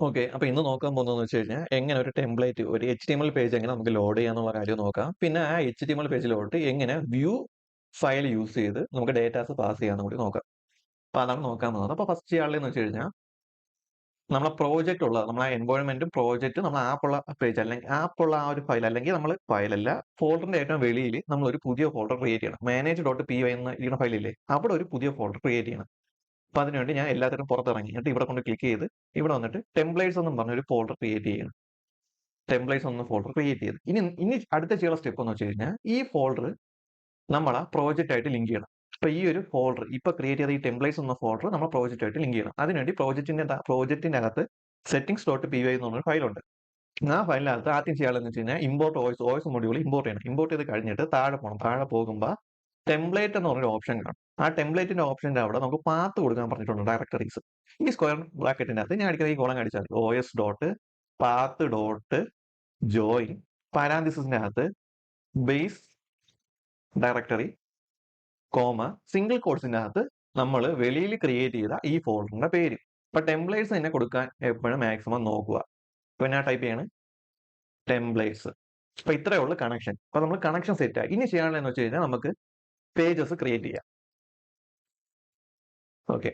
Okay. അപ്പൊ ഇന്ന് നോക്കാൻ പോകുന്നതെന്ന് വെച്ച് കഴിഞ്ഞാൽ, എങ്ങനെ ഒരു ടെംപ്ലേറ്റ്, ഒരു HTML പേജ് എങ്ങനെ നമുക്ക് ലോഡ് ചെയ്യാന്നുള്ള കാര്യം നോക്കാം. പിന്നെ ആ HTML പേജിലോട്ട് എങ്ങനെ വ്യൂ ഫയൽ യൂസ് ചെയ്ത് നമുക്ക് ഡേറ്റാസ് പാസ് ചെയ്യാന്നും കൂടി നോക്കാം. അപ്പൊ അതാണ് നോക്കാൻ പോകുന്നത്. അപ്പൊ ഫസ്റ്റ് ചെയ്യാനുള്ളതെന്ന് വെച്ച് കഴിഞ്ഞാൽ, നമ്മളെ പ്രോജക്റ്റ് ഉള്ള നമ്മളെ എൻവയോൺമെന്റും പ്രോജക്റ്റ് നമ്മളെ ആപ്പുള്ള പേജ് അല്ലെങ്കിൽ ആപ്പുള്ള ആ ഒരു ഫയൽ അല്ലെങ്കിൽ നമ്മൾ ഫയലല്ല ഫോൾഡറിന്റെ ഏറ്റവും വെളിയിൽ നമ്മൾ ഒരു പുതിയ ഫോൾഡർ ക്രിയേറ്റ് ചെയ്യണം. manage.py എന്ന് ഇരിക്കുന്ന ഫയലില്ലേ, അവിടെ ഒരു പുതിയ ഫോൾഡർ ക്രിയേറ്റ് ചെയ്യണം. അപ്പൊ അതിനുവേണ്ടി ഞാൻ എല്ലാത്തിനും പുറത്തിറങ്ങി എന്നിട്ട് ഇവിടെ കൊണ്ട് ക്ലിക്ക് ചെയ്ത് ഇവിടെ വന്നിട്ട് ടെംപ്ലേറ്റ്സ് എന്നും പറഞ്ഞ ഒരു ഫോൾഡർ ക്രിയേറ്റ് ചെയ്യണം. ടെംപ്ലേറ്റ്സ് എന്ന ഫോൾഡർ ക്രിയേറ്റ് ചെയ്ത് ഇനി അടുത്ത ചെയ്യുന്ന സ്റ്റെപ്പ് എന്ന് വെച്ച് കഴിഞ്ഞാൽ ഈ ഫോൾഡർ നമ്മൾ ആ പ്രോജക്റ്റ് ആയിട്ട് ലിങ്ക് ചെയ്യണം. അപ്പൊ ഈ ഒരു ഫോൾഡർ ഇപ്പൊ ക്രിയേറ്റ് ചെയ്ത ഈ ടെംപ്ലേറ്റ്സ് എന്ന ഫോൾഡർ നമ്മൾ പ്രോജക്റ്റ് ആയിട്ട് ലിങ്ക് ചെയ്യണം. അതിനുവേണ്ടി പ്രോജക്റ്റിന്റെ അകത്ത് settings.py എന്ന് പറഞ്ഞൊരു ഫയലുണ്ട്. ആ ഫയലിനകത്ത് ആദ്യം ചെയ്യാനുള്ളതെന്ന് വെച്ച് കഴിഞ്ഞാൽ ഇമ്പോർട്ട് വോയിസ് മൊഡ്യൂൾ ഇമ്പോർട്ട് ചെയ്യണം. ഇമ്പോർട്ട് ചെയ്ത് കഴിഞ്ഞിട്ട് താഴെ പോകണം. താഴെ പോകുമ്പോൾ ടെംപ്ലേറ്റ് എന്ന് പറഞ്ഞൊരു ഓപ്ഷൻ കാണും. ആ ടെംപ്ലേറ്റിന്റെ ഓപ്ഷന്റെ അവിടെ നമുക്ക് പാത്ത് കൊടുക്കാൻ പറഞ്ഞിട്ടുണ്ട്, ഡയറക്ടറീസ്. ഈ സ്ക്വയർ ബ്രാക്കറ്റിന്റെ അകത്ത് ഞാൻ അടിക്കുന്ന ഈ കോളം അടിച്ചാൽ OS dot path dot join പാരാന്തിസിന്റെ അകത്ത് ബേസ് ഡയറക്ടറി കോമ സിംഗിൾ കോഡ്സിന്റെ അകത്ത് നമ്മൾ വെളിയിൽ ക്രിയേറ്റ് ചെയ്ത ഈ ഫോൾഡറിന്റെ പേര്. ഇപ്പൊ ടെംപ്ലേറ്റ്സ് തന്നെ കൊടുക്കാൻ എപ്പോഴും മാക്സിമം നോക്കുക. ഇപ്പൊ ഞാൻ ടൈപ്പ് ചെയ്യാണ് ടെംപ്ലേറ്റ്സ്. അപ്പൊ ഇത്രയേ ഉള്ളൂ കണക്ഷൻ. അപ്പൊ നമ്മൾ കണക്ഷൻ സെറ്റ് ആയി. ഇനി ചെയ്യാനുള്ളതെന്ന് വെച്ച് കഴിഞ്ഞാൽ നമുക്ക് പേജസ് ക്രിയേറ്റ് ചെയ്യാം. ഓക്കെ.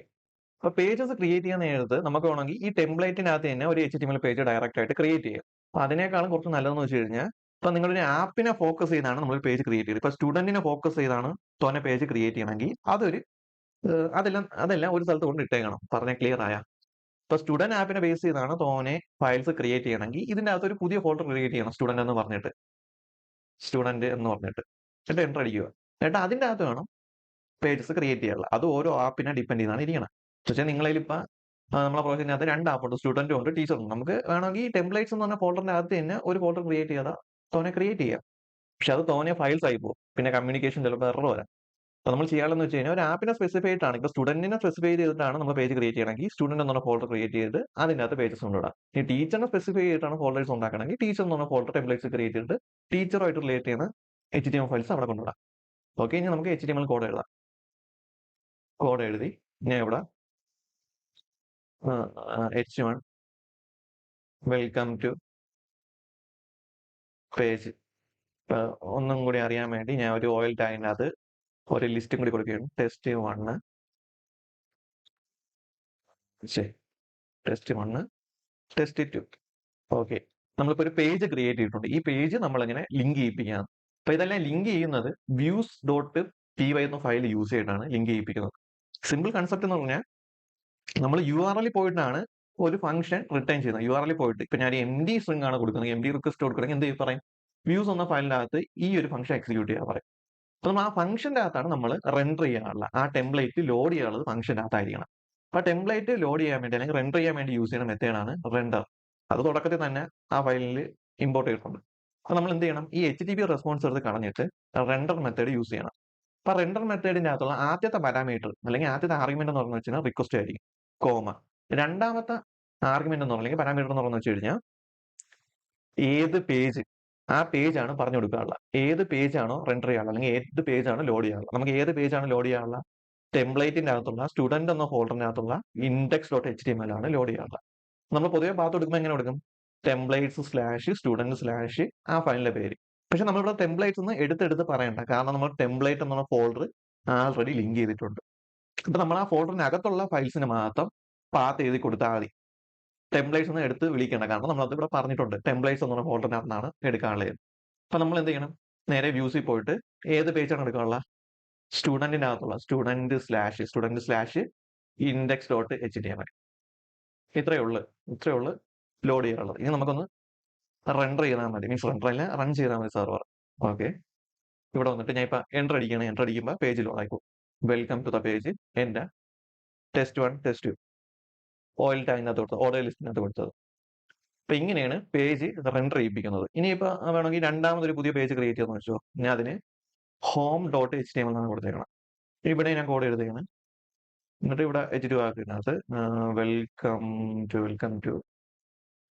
അപ്പൊ പേജസ് ക്രിയേറ്റ് ചെയ്യാൻ നേരത്ത് നമുക്ക് വേണമെങ്കിൽ ഈ ടെംപ്ലേറ്റിനകത്ത് തന്നെ ഒരു HTML പേജ് ഡയറക്റ്റ് ആയിട്ട് ക്രിയേറ്റ് ചെയ്യാം. അപ്പൊ അതിനേക്കാളും കുറച്ച് നല്ലതെന്ന് വെച്ച് കഴിഞ്ഞാൽ, ഇപ്പൊ നിങ്ങളൊരു ആപ്പിനെ ഫോക്കസ് ചെയ്താണ് നമ്മൾ പേജ് ക്രിയേറ്റ് ചെയ്യുന്നത്. ഇപ്പൊ സ്റ്റുഡന്റിനെ ഫോക്കസ് ചെയ്താണ് തോന്നെ പേജ് ക്രിയേറ്റ് ചെയ്യണമെങ്കിൽ അതെല്ലാം ഒരു സ്ഥലത്ത് കൊണ്ട് ഇട്ടേക്കണം. പറഞ്ഞ ക്ലിയർ ആയ? ഇപ്പൊ സ്റ്റുഡന്റ് ആപ്പിനെ ബേസ് ചെയ്താണ് തോനെ ഫയൽസ് ക്രിയേറ്റ് ചെയ്യണമെങ്കിൽ ഇതിന്റെ അകത്ത് ഒരു പുതിയ ഫോൾഡർ ക്രിയേറ്റ് ചെയ്യണം, സ്റ്റുഡന്റ് എന്ന് പറഞ്ഞിട്ട്. എന്നിട്ട് എൻ്റർ അടിക്കുക. എന്നിട്ട് അതിന്റെ അകത്ത് വേണം പേജസ് ക്രിയേറ്റ് ചെയ്യാനുള്ള. അത് ഓരോ ആപ്പിനെ ഡിപ്പെൻഡ് ചെയ്താണ് ഇരിക്കണം. പക്ഷേ നിങ്ങളിൽ ഇപ്പൊ നമ്മളെ പ്രോജക്റ്റിനകത്ത് 2 ആപ്പുണ്ട്, സ്റ്റുഡന്റും ഉണ്ട് ടീച്ചറും ഉണ്ട്. നമുക്ക് വേണമെങ്കിൽ ഈ ടെംപ്ലേറ്റ്സ് എന്ന് പറഞ്ഞ ഫോൾഡറിന്റെ അകത്ത് തന്നെ ഒരു ഫോൾഡർ ക്രിയേറ്റ് ചെയ്താൽ തോനെ ക്രിയേറ്റ് ചെയ്യാം. പക്ഷെ അത് തോനെ ഫയൽസ് ആയി പോകും. പിന്നെ കമ്മ്യൂണിക്കേഷൻ ചിലപ്പോൾ എറർ വരാം. അപ്പൊ നമ്മൾ ചെയ്യാനുള്ളതെന്ന് വെച്ച് കഴിഞ്ഞാൽ ഒരു ആപ്പിനെ സ്പെസിഫൈ ആയിട്ടാണ്, ഇപ്പൊ സ്റ്റുഡന്റിനെ സ്പെസിഫൈ ചെയ്തിട്ടാണ് നമ്മൾ പേജ് ക്രിയേറ്റ് ചെയ്യണമെങ്കിൽ സ്റ്റുഡന്റ് എന്ന് പറഞ്ഞ ഫോൾഡർ ക്രിയേറ്റ് ചെയ്ത് അതിന്റെ അകത്ത് പേജസ് കൊണ്ടിടാം. ഈ ടീച്ചറിനെ സ്പെസിഫൈ ചെയ്തിട്ടാണ് ഫോൾഡേഴ്സ് ഉണ്ടാക്കണമെങ്കിൽ ടീച്ചർ എന്ന് പറഞ്ഞ ഫോൾഡർ ടെംപ്ലേറ്റ്സ് ക്രിയേറ്റ് ചെയ്തിട്ട് ടീച്ചറുമായിട്ട് റിലേറ്റ് ചെയ്യുന്ന HTML ഫയൽസ് അവിടെ കൊണ്ടിടാം. ഓക്കെ. ഇനി നമുക്ക് HTML കോഡ് എഴുതാം. കോഡ് എഴുതി ഞാൻ ഇവിടെ H1 വെൽക്കം ടു പേജ്. ഒന്നും കൂടി അറിയാൻ വേണ്ടി ഞാൻ ഒരു ഓയിൽ ടാഗിനകത്ത് ഒരു ലിസ്റ്റും കൂടി കൊടുക്കുകയാണ്. Test 1, test 2. ഓക്കെ. നമ്മളിപ്പോ ഒരു പേജ് ക്രിയേറ്റ് ചെയ്തിട്ടുണ്ട്. ഈ പേജ് നമ്മൾ എങ്ങനെ ലിങ്ക് ചെയ്യിപ്പിക്കുകയാണ്. അപ്പൊ ഇതെല്ലാം ലിങ്ക് ചെയ്യുന്നത് views.py എന്ന ഫയൽ യൂസ് ചെയ്തിട്ടാണ് ലിങ്ക് ചെയ്യിപ്പിക്കുന്നത്. സിമ്പിൾ കൺസെപ്റ്റ് എന്ന് പറഞ്ഞാൽ നമ്മൾ URL പോയിട്ടാണ് ഒരു ഫംഗ്ഷൻ റിട്ടേൺ ചെയ്യുന്നത്. URL പോയിട്ട് ഇപ്പൊ ഞാൻ MD സ്ട്രിംഗ് ആണ് കൊടുക്കുന്നത്, MD റിക്വസ്റ്റ് കൊടുക്കണമെങ്കിൽ എന്ത് പറയും, വ്യൂസ് എന്ന ഫയലിന്റെ അകത്ത് ഈ ഒരു ഫംഗ്ഷൻ എക്സിക്യൂട്ട് ചെയ്യാൻ പറയും. അപ്പൊ നമ്മൾ ആ ഫംഗ്ഷന്റെ അകത്താണ് നമ്മൾ റെൻഡർ ചെയ്യാനുള്ള ആ ടെംപ്ലേറ്റ് ലോഡ് ചെയ്യാനുള്ളത് ഫംഗ്ഷന്റെ അകത്തായിരിക്കണം. അപ്പൊ ടെംപ്ലേറ്റ് ലോഡ് ചെയ്യാൻ വേണ്ടി അല്ലെങ്കിൽ റെൻഡർ ചെയ്യാൻ വേണ്ടി യൂസ് ചെയ്യുന്ന മെത്തേഡാണ് റെൻഡർ. അത് തുടക്കത്തിൽ തന്നെ ആ ഫയലിൽ ഇമ്പോർട്ട് ചെയ്തിട്ടുണ്ട്. അപ്പൊ നമ്മൾ എന്ത് ചെയ്യണം, ഈ HTTP റെസ്പോൺസ് എടുത്ത് കളഞ്ഞിട്ട് റെൻഡർ മെത്തേഡ് യൂസ് ചെയ്യണം. അപ്പൊ റെൻഡർ മെത്തേഡിന്റെ അകത്തുള്ള ആദ്യത്തെ പാരാമീറ്റർ അല്ലെങ്കിൽ ആദ്യത്തെ ആർഗ്യുമെന്റ് എന്ന് പറഞ്ഞു വെച്ചാൽ റിക്വസ്റ്റ് ആയിരിക്കും, കോമ. രണ്ടാമത്തെ ആർഗ്യുമെന്റ് എന്ന് പറഞ്ഞാൽ പാരാമീറ്റർ എന്ന് പറഞ്ഞു വെച്ച് കഴിഞ്ഞാൽ ഏത് പേജ്, ആ പേജ് ആണ് പറഞ്ഞു കൊടുക്കാനുള്ള. ഏത് പേജ് ആണോ റെൻഡർ ചെയ്യാനുള്ള അല്ലെങ്കിൽ ഏത് പേജ് ആണ് ലോഡ് ചെയ്യാനുള്ള. നമുക്ക് ഏത് പേജ് ആണ് ലോഡ് ചെയ്യാനുള്ള, ടെംപ്ലേറ്റിന്റെ അകത്തുള്ള സ്റ്റുഡന്റ് എന്ന ഫോൾഡറിനകത്തുള്ള index.html ആണ് ലോഡ് ചെയ്യാനുള്ള. നമ്മൾ പൊതുവെ പാത്ത് കൊടുക്കുമ്പോൾ എങ്ങനെ കൊടുക്കും, ടെംപ്ലേറ്റ്സ്/സ്റ്റുഡന്റ്/ ആ ഫയലിന്റെ പേര്. പക്ഷെ നമ്മളിവിടെ ടെംപ്ലേറ്റ്സ് എന്ന് എടുത്തെടുത്ത് പറയണ്ട, കാരണം നമ്മൾ ടെംപ്ലേറ്റ് എന്നുള്ള ഫോൾഡർ ആൾറെഡി ലിങ്ക് ചെയ്തിട്ടുണ്ട്. അപ്പൊ നമ്മൾ ആ ഫോൾഡറിനകത്തുള്ള ഫയൽസിന് മാത്രം പാത്ത് എഴുതി കൊടുത്താൽ മതി. ടെംപ്ലേറ്റ്സ് ഒന്നും എടുത്ത് വിളിക്കേണ്ട, കാരണം നമ്മൾ അത് ഇവിടെ പറഞ്ഞിട്ടുണ്ട്, ടെംപ്ലേറ്റ്സ് എന്നുള്ള ഫോൾഡറിനകത്താണ് എടുക്കാനുള്ളത്. അപ്പൊ നമ്മൾ എന്ത് ചെയ്യണം, നേരെ വ്യൂസിൽ പോയിട്ട് ഏത് പേജാണ് എടുക്കാനുള്ള, സ്റ്റുഡന്റിന്റെ അകത്തുള്ള സ്റ്റുഡന്റ്/ index.html. ഇത്രയേ ഉള്ളൂ ലോഡ് ചെയ്യാനുള്ളത്. ഇനി നമുക്കൊന്ന് റെൻഡർ ചെയ്താൽ മതി, മീൻസ് റെൻഡർ അല്ല, റൺ ചെയ്താൽ മതി സെർവർ. ഓക്കെ. ഇവിടെ വന്നിട്ട് ഞാൻ ഇപ്പൊ എൻ്റർ അടിക്കുകയാണ്. എൻ്റർ അടിക്കുമ്പോൾ പേജ് ലോഡ് ആയിപ്പോ. വെൽക്കം ടു ദ പേജ്, എന്റെ ടെസ്റ്റ് 1, ടെസ്റ്റ് 2 ഓയിൽ ടാഗിനകത്ത് കൊടുത്തത്, ഓർഡർ ലിസ്റ്റിനകത്ത് കൊടുത്തത്. അപ്പൊ ഇങ്ങനെയാണ് പേജ് റെൻഡർ ചെയ്യിപ്പിക്കുന്നത്. ഇനിയിപ്പോ വേണമെങ്കിൽ രണ്ടാമതൊരു പുതിയ പേജ് ക്രിയേറ്റ് ചെയ്യാന്ന് വെച്ചോ. ഞാൻ അതിന് home.html എന്നാണ് കൊടുത്തേക്കണം. ഇവിടെ ഞാൻ കോഡ് എഴുതുകയാണ്. എന്നിട്ട് ഇവിടെ H2 ആക്കിനകത്ത് വെൽക്കം ടു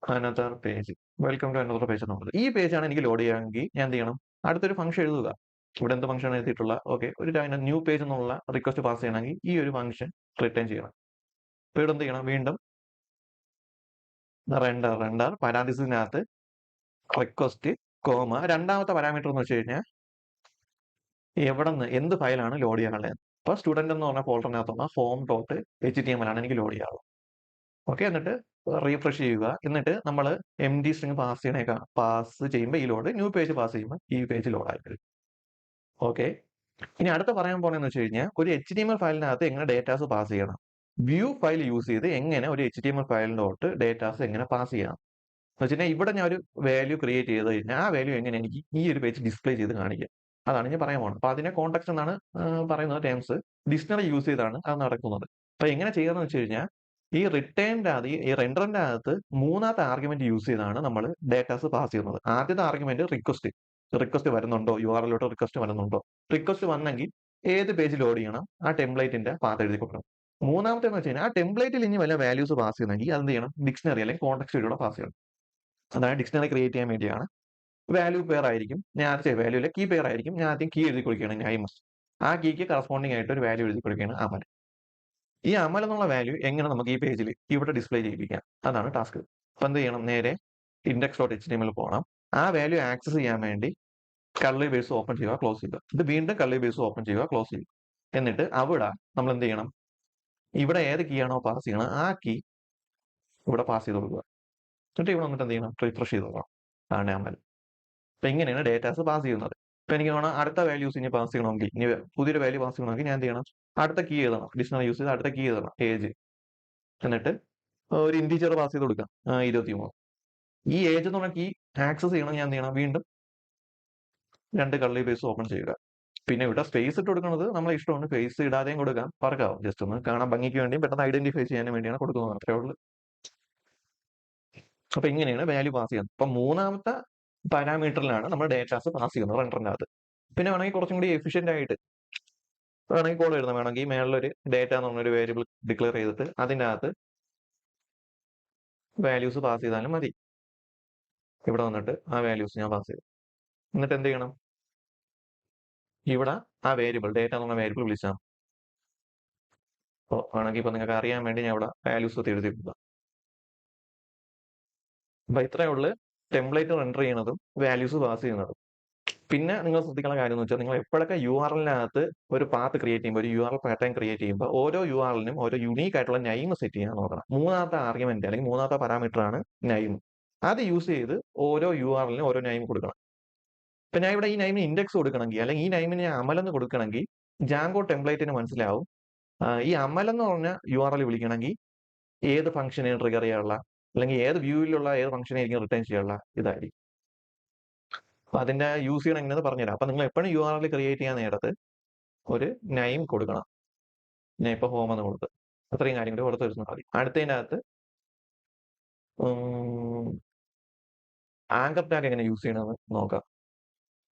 അനദർ പേജ് എന്നുള്ളത്. ഈ പേജാണ് എനിക്ക് ലോഡ് ചെയ്യാമെങ്കിൽ ഞാൻ എന്ത് ചെയ്യണം, അടുത്തൊരു ഫംഗ്ഷൻ എഴുതുക. ഇവിടെ എന്ത് ഫംഗ്ഷൻ എഴുതിയിട്ടുള്ള, ഓക്കെ, ഒരു ന്യൂ പേജ് എന്നുള്ള റിക്വസ്റ്റ് പാസ് ചെയ്യണമെങ്കിൽ ഈ ഒരു ഫംഗ്ഷൻ റിട്ടേൺ ചെയ്യണം. അപ്പൊ ഇവിടെ എന്ത് ചെയ്യണം, വീണ്ടും റെൻഡർ പാരാന്തസിസിനകത്ത് റിക്വസ്റ്റ്, രണ്ടാമത്തെ പാരാമീറ്റർ എന്ന് വെച്ച് കഴിഞ്ഞാൽ എവിടെന്ന് എന്ത് ഫയലാണ് ലോഡ് ചെയ്യാനുള്ളത്. ഇപ്പൊ സ്റ്റുഡന്റ് എന്ന് പറഞ്ഞ ഫോൾഡറിനകത്തുള്ള form.html ആണ് എനിക്ക് ലോഡ് ചെയ്യാനുള്ളത്. ഓക്കെ, എന്നിട്ട് റീഫ്രഷ് ചെയ്യുക. എന്നിട്ട് നമ്മൾ സ്ട്രിങ് പാസ് ചെയ്യുമ്പോൾ ഈ ലോഡ്, ന്യൂ പേജ് പാസ് ചെയ്യുമ്പോൾ ഈ പേജ് ലോഡ് ആയി വരും. ഓക്കെ, ഇനി അടുത്ത പറയാൻ പോണെന്ന് വെച്ച് കഴിഞ്ഞാൽ ഒരു HTML ഫയലിനകത്ത് എങ്ങനെ ഡേറ്റാസ് പാസ് ചെയ്യണം. വ്യൂ ഫയൽ യൂസ് ചെയ്ത് എങ്ങനെ ഒരു HTML ഫയലിലോട്ട് ഡേറ്റാസ് എങ്ങനെ പാസ് ചെയ്യണം എന്ന് വെച്ചാൽ ഇവിടെ ഞാൻ ഒരു വാല്യൂ ക്രിയേറ്റ് ചെയ്ത് കഴിഞ്ഞാൽ ആ വാല്യൂ എങ്ങനെ എനിക്ക് ഈ ഒരു പേജ് ഡിസ്പ്ലേ ചെയ്ത് കാണിക്കാം. അതാണ് ഞാൻ പറയാൻ പോകുന്നത്. അപ്പൊ അതിനെ കോൺടെക്സ്റ്റ് എന്നാണ് പറയുന്നത്. ടേംസ് ഡിക്ഷണറി യൂസ് ചെയ്താണ് അത് നടക്കുന്നത്. അപ്പൊ എങ്ങനെ ചെയ്യാന്ന് വെച്ച് കഴിഞ്ഞാൽ ഈ റെൻഡറിന്റെ അകത്ത് മൂന്നാമത്തെ ആർഗ്യുമെന്റ് യൂസ് ചെയ്താണ് നമ്മൾ ഡേറ്റാസ് പാസ് ചെയ്യുന്നത്. ആദ്യത്തെ ആർഗ്യുമെന്റ് റിക്വസ്റ്റ് വരുന്നുണ്ടോ, URL റിക്വസ്റ്റ് വരുന്നുണ്ടോ. റിക്വസ്റ്റ് വന്നെങ്കിൽ ഏത് പേജ് ലോഡ് ചെയ്യണം, ആ ടെംപ്ലേറ്റിന്റെ പാത്ത് എഴുതി കൊടുക്കണം. മൂന്നാമത്തെ എന്ന് വെച്ച് കഴിഞ്ഞാൽ ആ ടെംപ്ലേറ്റിൽ ഇനി വല്ല വാല്യൂസ് പാസ് ചെയ്യുന്നെങ്കിൽ അത് എന്ത് ചെയ്യണം, ഡിക്ഷണറി അല്ലെങ്കിൽ കോൺടെക്സ്റ്റിലൂടെ പാസ് ചെയ്യണം. അതായത് ഡിക്ഷണറി ക്രിയേറ്റ് ചെയ്യാൻ വേണ്ടിയാണ്. വാല്യൂ പെയർ ആയിരിക്കും, ഞാൻ വാല്യൂ അല്ല കീ പെയർ ആയിരിക്കും. ഞാൻ ആദ്യം കീ എഴുതി കൊടുക്കുകയാണ്, ആ കീക്ക് കറസ്പോണ്ടിങ് ആയിട്ട് ഒരു വാല്യൂ എഴുതി കൊടുക്കുകയാണ് അമൽ. ഈ അമൽ എന്നുള്ള വാല്യൂ എങ്ങനെ നമുക്ക് ഈ പേജിൽ ഇവിടെ ഡിസ്പ്ലേ ചെയ്യിപ്പിക്കാം, അതാണ് ടാസ്ക്. അപ്പൊ എന്ത് ചെയ്യണം, നേരെ index.html പോകണം. ആ വാല്യൂ ആക്സസ് ചെയ്യാൻ വേണ്ടി കർലി ബേസ് ഓപ്പൺ ചെയ്യുക, ക്ലോസ് ചെയ്യുക. ഇത് വീണ്ടും കർലി ബേസ് ഓപ്പൺ ചെയ്യുക, ക്ലോസ് ചെയ്യുക. എന്നിട്ട് അവിടെ നമ്മൾ എന്ത് ചെയ്യണം, ഇവിടെ ഏത് കീ ആണോ പാസ് ചെയ്യണം ആ കീ ഇവിടെ പാസ് ചെയ്ത് കൊടുക്കുക. എന്നിട്ട് ഇവിടെ വന്നിട്ട് എന്ത് ചെയ്യണം, റിഫ്രഷ് ചെയ്ത് നോക്കണം. അതാണ് അമൽ. അപ്പൊ ഇങ്ങനെയാണ് ഡേറ്റാസ് പാസ് ചെയ്യുന്നത്. ഇപ്പൊ എനിക്ക് വേണം അടുത്ത വാല്യൂസ് ഇനി പാസ് ചെയ്യണമെങ്കിൽ, ഇനി പുതിയൊരു വാല്യൂ പാസ് ചെയ്യണമെങ്കിൽ ഞാൻ എന്ത് ചെയ്യണം, അടുത്ത കീ എഴുതണം. ഡിക്ഷണറി യൂസ് ചെയ്ത് അടുത്ത കീ എഴുതണം, ഏജ്. എന്നിട്ട് ഒരു ഇൻറ്റീജർ പാസ് ചെയ്ത് കൊടുക്കാം, 23. ഈ ഏജ് എന്ന് പറഞ്ഞ കീ ആക്സസ് ചെയ്യണം, ഞാൻ എന്ത് ചെയ്യണം, വീണ്ടും രണ്ട് കർലി ബേസ് ഓപ്പൺ ചെയ്യുക. പിന്നെ ഇവിടെ സ്പേസ് ഇട്ട് കൊടുക്കുന്നത് നമ്മളെ ഇഷ്ടമാണ്. സ്പേസ് ഇടാതെയും കൊടുക്കാം, പറക്കാവും. ജസ്റ്റ് ഒന്ന് കാണാൻ ഭംഗിക്ക് വേണ്ടിയും പെട്ടെന്ന് ഐഡന്റിഫൈ ചെയ്യാനും വേണ്ടിയാണ് കൊടുക്കുന്നത്, അത്രേ ഉള്ളൂ. അപ്പൊ ഇങ്ങനെയാണ് വാല്യൂ പാസ് ചെയ്യുന്നത്. അപ്പൊ മൂന്നാമത്തെ പാരാമീറ്ററിലാണ് നമ്മൾ ഡേറ്റാസ് പാസ് ചെയ്യുന്നത് റെൻഡറിന്റെ അകത്ത്. പിന്നെ വേണമെങ്കിൽ കുറച്ചും കൂടി എഫിഷ്യന്റ് ആയിട്ട് വേണമെങ്കിൽ കോൾ എഴുതാം. വേണമെങ്കിൽ മേളിലൊരു ഡേറ്റ എന്ന് പറഞ്ഞൊരു വേരിയബിൾ ഡിക്ലെയർ ചെയ്തിട്ട് അതിൻ്റെ അകത്ത് വാല്യൂസ് പാസ് ചെയ്താലും മതി. ഇവിടെ വന്നിട്ട് ആ വാല്യൂസ് ഞാൻ പാസ് ചെയ്തു. എന്നിട്ട് എന്ത് ചെയ്യണം, ഇവിടെ ആ വേരിയബിൾ ഡേറ്റ എന്ന് പറഞ്ഞ വേരിയബിൾ വിളിച്ചാൽ ആണെങ്കിൽ ഇപ്പൊ നിങ്ങൾക്ക് അറിയാൻ വേണ്ടി ഞാൻ ഇവിടെ വാല്യൂസ് എഴുതി കൊടുക്കാം. അപ്പൊ ഇത്രയേ ഉള്ളൂ ടെംപ്ലേറ്റ് റെൻഡർ ചെയ്യുന്നതും വാല്യൂസ് പാസ് ചെയ്യുന്നതും. പിന്നെ നിങ്ങൾ ശ്രദ്ധിക്കുന്ന കാര്യം എന്ന് വെച്ചാൽ, നിങ്ങൾ എപ്പോഴൊക്കെ URL-നകത്ത് ഒരു പാത്ത് ക്രിയേറ്റ് ചെയ്യുമ്പോൾ, ഒരു URL പാറ്റേൺ ക്രിയേറ്റ് ചെയ്യുമ്പോൾ ഓരോ URL-നും ഓരോ യുണീക്ക് ആയിട്ടുള്ള നെയിം സെറ്റ് ചെയ്യാൻ നോക്കണം. മൂന്നാമത്തെ ആർഗ്യുമെന്റ് അല്ലെങ്കിൽ മൂന്നാമത്തെ പാരാമീറ്റർ ആണ് നെയിം. അത് യൂസ് ചെയ്ത് ഓരോ URL-നും ഓരോ നെയിം കൊടുക്കണം. ഇപ്പൊ ഞാൻ ഇവിടെ ഈ നെയിമിന് ഇൻഡെക്സ് കൊടുക്കണമെങ്കിൽ, അല്ലെങ്കിൽ ഈ നെയിമിന് ഞാൻ അമലെന്ന് കൊടുക്കണമെങ്കിൽ ജാങ്കോ ടെംപ്ലേറ്റിന് മനസ്സിലാവും ഈ അമലെന്ന് പറഞ്ഞ URL വിളിക്കണമെങ്കിൽ ഏത് ഫംഗ്ഷനെ ട്രിഗർ ചെയ്യാനുള്ള, അല്ലെങ്കിൽ ഏത് വ്യൂവിലുള്ള ഏത് ഫംഗ്ഷനെ ആയിരിക്കും റിട്ടേൺ ചെയ്യാനുള്ള ഇതായിരിക്കും. അപ്പൊ അതിന്റെ യൂസ് ചെയ്യണം എങ്ങനെയെന്ന് പറഞ്ഞുതരാം. അപ്പൊ നിങ്ങൾ എപ്പോഴും URL ക്രിയേറ്റ് ചെയ്യാൻ നേരത്ത് ഒരു നെയിം കൊടുക്കണം. ഞാൻ ഇപ്പൊ ഹോം എന്ന് കൊടുത്ത് അത്രയും കാര്യം കൂടി കൊടുത്ത് വെച്ചാൽ മതി. അടുത്തതിൻ്റെ അകത്ത് ആങ്കർ ടാഗ് എങ്ങനെ യൂസ് ചെയ്യണമെന്ന് നോക്കാം.